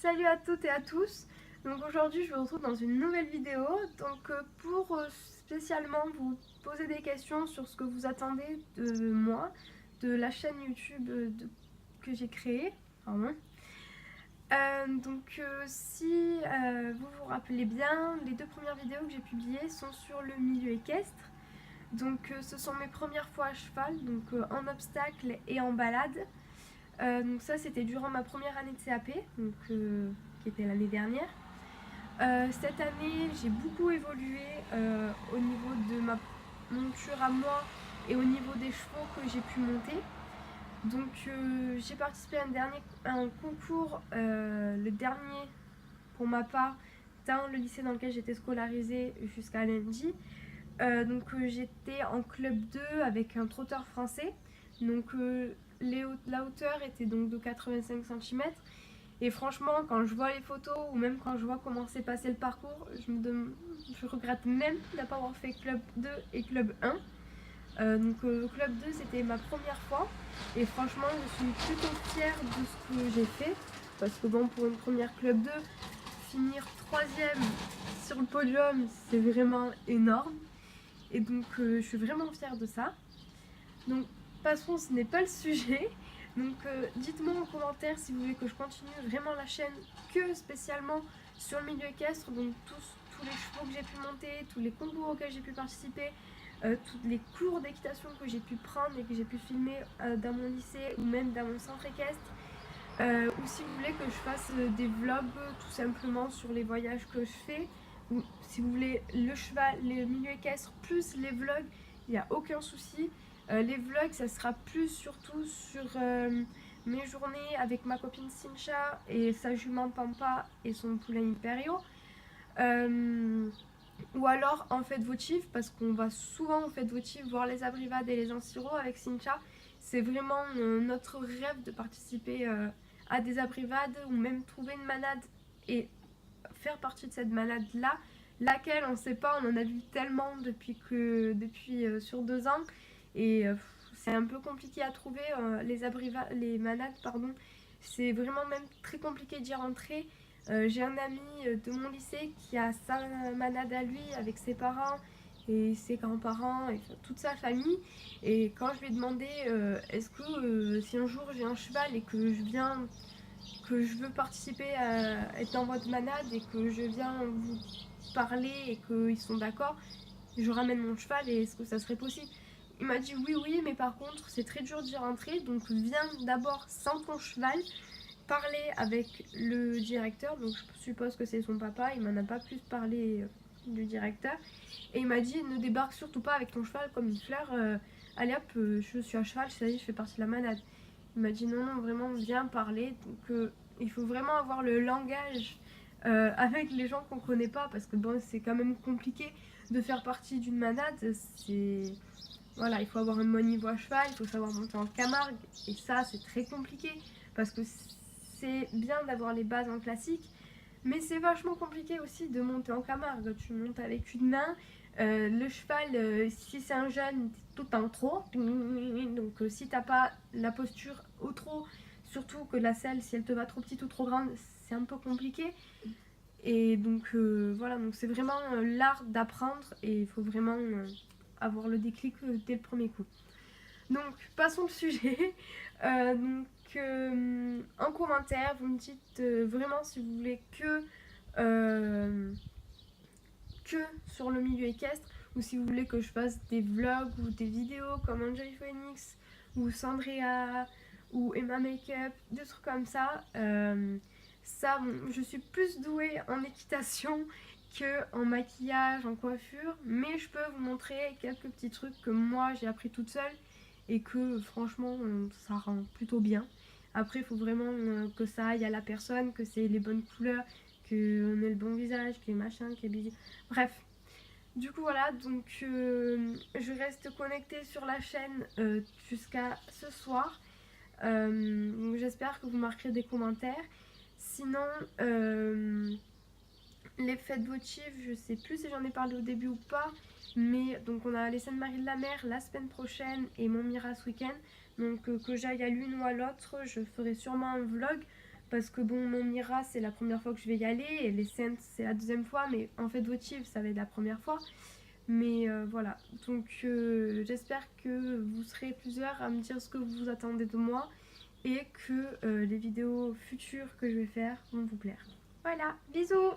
Salut à toutes et à tous. Donc aujourd'hui je vous retrouve dans une nouvelle vidéo pour spécialement vous poser des questions sur ce que vous attendez de moi, de la chaîne YouTube que j'ai créée. Pardon. Si vous vous rappelez bien, les deux premières vidéos que j'ai publiées sont sur le milieu équestre. Ce sont mes premières fois à cheval, en obstacle et en balade. Donc ça c'était durant ma première année de CAP, qui était l'année dernière. Cette année j'ai beaucoup évolué au niveau de ma monture à moi et au niveau des chevaux que j'ai pu monter. J'ai participé à un concours, le dernier pour ma part, dans le lycée dans lequel j'étais scolarisée jusqu'à l'NJ. J'étais en club 2 avec un trotteur français. La hauteur était donc de 85 cm. Et franchement, quand je vois les photos ou même quand je vois comment s'est passé le parcours, je regrette même de ne pas avoir fait club 2 et club 1. Club 2 c'était ma première fois et franchement je suis plutôt fière de ce que j'ai fait parce que bon, pour une première club 2, finir 3e sur le podium c'est vraiment énorme et je suis vraiment fière de ça. Donc passons, ce n'est pas le sujet. Dites-moi en commentaire si vous voulez que je continue vraiment la chaîne que spécialement sur le milieu équestre, donc tous les chevaux que j'ai pu monter, tous les concours auxquels j'ai pu participer, tous les cours d'équitation que j'ai pu prendre et que j'ai pu filmer dans mon lycée ou même dans mon centre équestre. Ou si vous voulez que je fasse des vlogs tout simplement sur les voyages que je fais, ou si vous voulez le cheval, le milieu équestre plus les vlogs, il n'y a aucun souci. Les vlogs ça sera plus surtout sur mes journées avec ma copine Sincha et sa jument Pampa et son poulain Imperio. Ou alors en fête votive, parce qu'on va souvent en fête votive voir les abrivades et les enciraux avec Sincha. C'est vraiment notre rêve de participer à des abrivades ou même trouver une manade et faire partie de cette manade là, laquelle on ne sait pas, on en a vu tellement depuis sur 2 ans et c'est un peu compliqué à trouver les manades pardon. C'est vraiment même très compliqué d'y rentrer. J'ai un ami de mon lycée qui a sa manade à lui avec ses parents et ses grands-parents et toute sa famille. Et quand je lui ai demandé est-ce que si un jour j'ai un cheval et que je veux participer à être dans votre manade et que je viens vous parler et qu'ils sont d'accord, je ramène mon cheval et est-ce que ça serait possible? Il m'a dit oui, mais par contre c'est très dur d'y rentrer, donc viens d'abord sans ton cheval parler avec le directeur, donc je suppose que c'est son papa, il m'en a pas plus parlé du directeur, et il m'a dit ne débarque surtout pas avec ton cheval comme une fleur, allez hop, je suis à cheval, ça y est, je fais partie de la manade. Il m'a dit non, vraiment viens parler, il faut vraiment avoir le langage avec les gens qu'on connaît pas, parce que bon, c'est quand même compliqué de faire partie d'une manade, voilà, il faut avoir un bon niveau à cheval, il faut savoir monter en Camargue, et ça c'est très compliqué, parce que c'est bien d'avoir les bases en classique, mais c'est vachement compliqué aussi de monter en Camargue. Tu montes avec une main, le cheval, si c'est un jeune, t'es tout en trop, si t'as pas la posture au trop, surtout que la selle, si elle te va trop petite ou trop grande, c'est un peu compliqué. Et voilà, donc c'est vraiment l'art d'apprendre et il faut vraiment avoir le déclic dès le premier coup. Donc passons au sujet. En commentaire, vous me dites vraiment si vous voulez que sur le milieu équestre ou si vous voulez que je fasse des vlogs ou des vidéos comme Enjoy Phoenix ou Sandrea ou Emma Makeup, des trucs comme ça. Je suis plus douée en équitation que en maquillage, en coiffure, mais je peux vous montrer quelques petits trucs que moi j'ai appris toute seule et que franchement ça rend plutôt bien. Après il faut vraiment que ça aille à la personne, que c'est les bonnes couleurs, qu'on ait le bon visage, que les machins, que les bisous. Bref. Du coup voilà, je reste connectée sur la chaîne jusqu'à ce soir. J'espère que vous marquerez des commentaires. Sinon, les fêtes votives, je sais plus si j'en ai parlé au début ou pas, mais donc on a les Sainte-Marie-de-la-Mer la semaine prochaine et Montmirail ce week-end. Que j'aille à l'une ou à l'autre, je ferai sûrement un vlog parce que bon, mon Mira c'est la première fois que je vais y aller et les Saints c'est la deuxième fois, mais en fête votive ça va être la première fois. Mais voilà, donc j'espère que vous serez plusieurs à me dire ce que vous attendez de moi et que les vidéos futures que je vais faire vont vous plaire. Voilà, bisous!